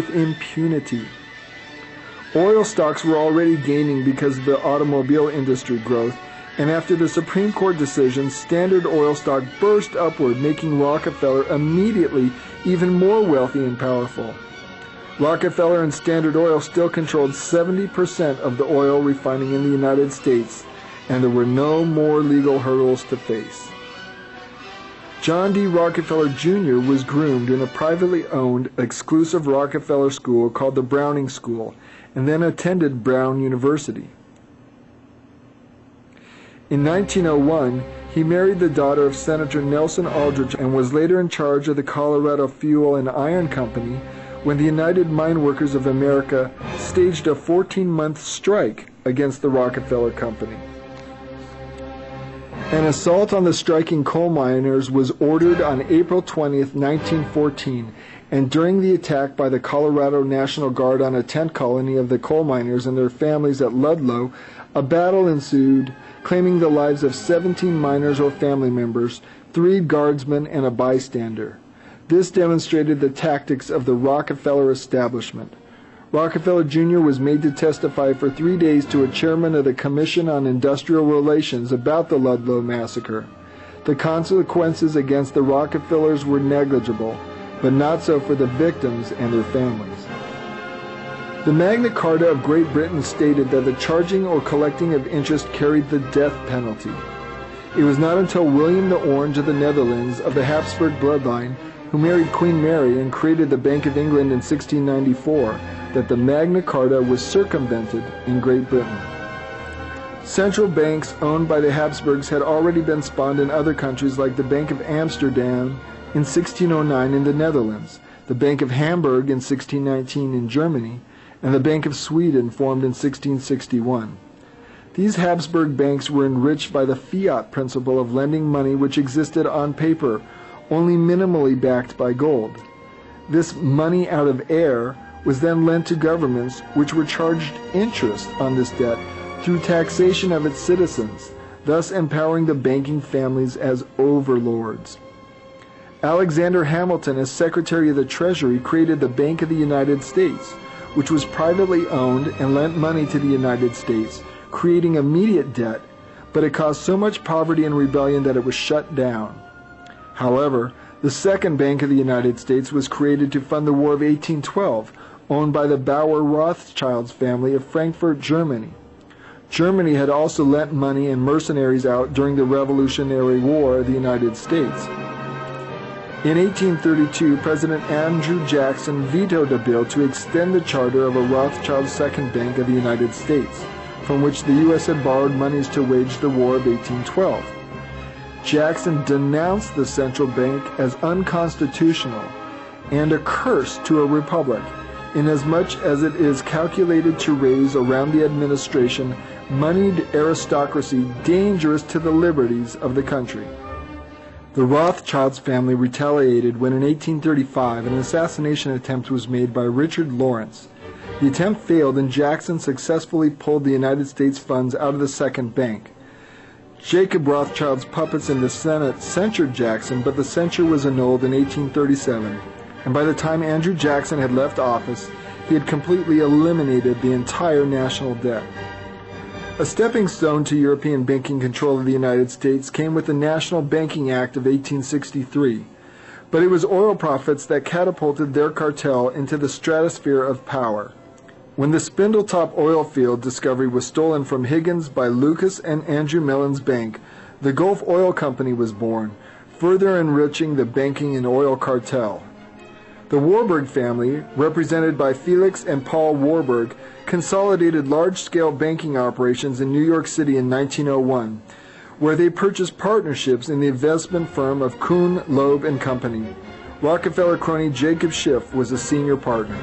with impunity. Oil stocks were already gaining because of the automobile industry growth, and after the Supreme Court decision, Standard Oil stock burst upward, making Rockefeller immediately even more wealthy and powerful. Rockefeller and Standard Oil still controlled 70% of the oil refining in the United States, and there were no more legal hurdles to face. John D. Rockefeller Jr. was groomed in a privately owned, exclusive Rockefeller school called the Browning School, and then attended Brown University. In 1901, he married the daughter of Senator Nelson Aldrich and was later in charge of the Colorado Fuel and Iron Company when the United Mine Workers of America staged a 14-month strike against the Rockefeller Company. An assault on the striking coal miners was ordered on April 20, 1914, and during the attack by the Colorado National Guard on a tent colony of the coal miners and their families at Ludlow, a battle ensued, claiming the lives of 17 miners or family members, 3 guardsmen, and a bystander. This demonstrated the tactics of the Rockefeller establishment. Rockefeller Jr. was made to testify for 3 days to a chairman of the Commission on Industrial Relations about the Ludlow massacre. The consequences against the Rockefellers were negligible, but not so for the victims and their families. The Magna Carta of Great Britain stated that the charging or collecting of interest carried the death penalty. It was not until William the Orange of the Netherlands of the Habsburg bloodline, who married Queen Mary and created the Bank of England in 1694, that the Magna Carta was circumvented in Great Britain. Central banks owned by the Habsburgs had already been spawned in other countries, like the Bank of Amsterdam in 1609 in the Netherlands, the Bank of Hamburg in 1619 in Germany, and the Bank of Sweden formed in 1661. These Habsburg banks were enriched by the fiat principle of lending money which existed on paper, only minimally backed by gold. This money out of air was then lent to governments which were charged interest on this debt through taxation of its citizens, thus empowering the banking families as overlords. Alexander Hamilton, as Secretary of the Treasury, created the Bank of the United States, which was privately owned and lent money to the United States, creating immediate debt, but it caused so much poverty and rebellion that it was shut down. However, the Second Bank of the United States was created to fund the War of 1812, owned by the Bauer Rothschilds family of Frankfurt, Germany. Germany had also lent money and mercenaries out during the Revolutionary War of the United States. In 1832, President Andrew Jackson vetoed a bill to extend the charter of a Rothschild Second Bank of the United States, from which the U.S. had borrowed monies to wage the War of 1812. Jackson denounced the central bank as unconstitutional and a curse to a republic, inasmuch as it is calculated to raise around the administration moneyed aristocracy dangerous to the liberties of the country. The Rothschilds family retaliated when in 1835 an assassination attempt was made by Richard Lawrence. The attempt failed and Jackson successfully pulled the United States funds out of the Second Bank. Jacob Rothschild's puppets in the Senate censured Jackson, but the censure was annulled in 1837, and by the time Andrew Jackson had left office, he had completely eliminated the entire national debt. A stepping stone to European banking control of the United States came with the National Banking Act of 1863, but it was oil profits that catapulted their cartel into the stratosphere of power. When the Spindletop oil field discovery was stolen from Higgins by Lucas and Andrew Mellon's bank, the Gulf Oil Company was born, further enriching the banking and oil cartel. The Warburg family, represented by Felix and Paul Warburg, consolidated large-scale banking operations in New York City in 1901, where they purchased partnerships in the investment firm of Kuhn, Loeb and Company. Rockefeller crony Jacob Schiff was a senior partner.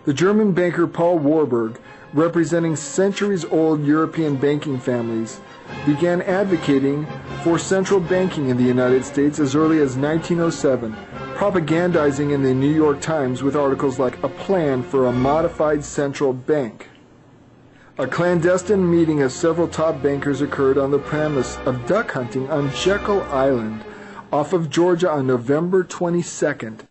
The German banker Paul Warburg, representing centuries-old European banking families, began advocating for central banking in the United States as early as 1907, propagandizing in the New York Times with articles like "A Plan for a Modified Central Bank." A clandestine meeting of several top bankers occurred on the premise of duck hunting on Jekyll Island off of Georgia on November 22nd,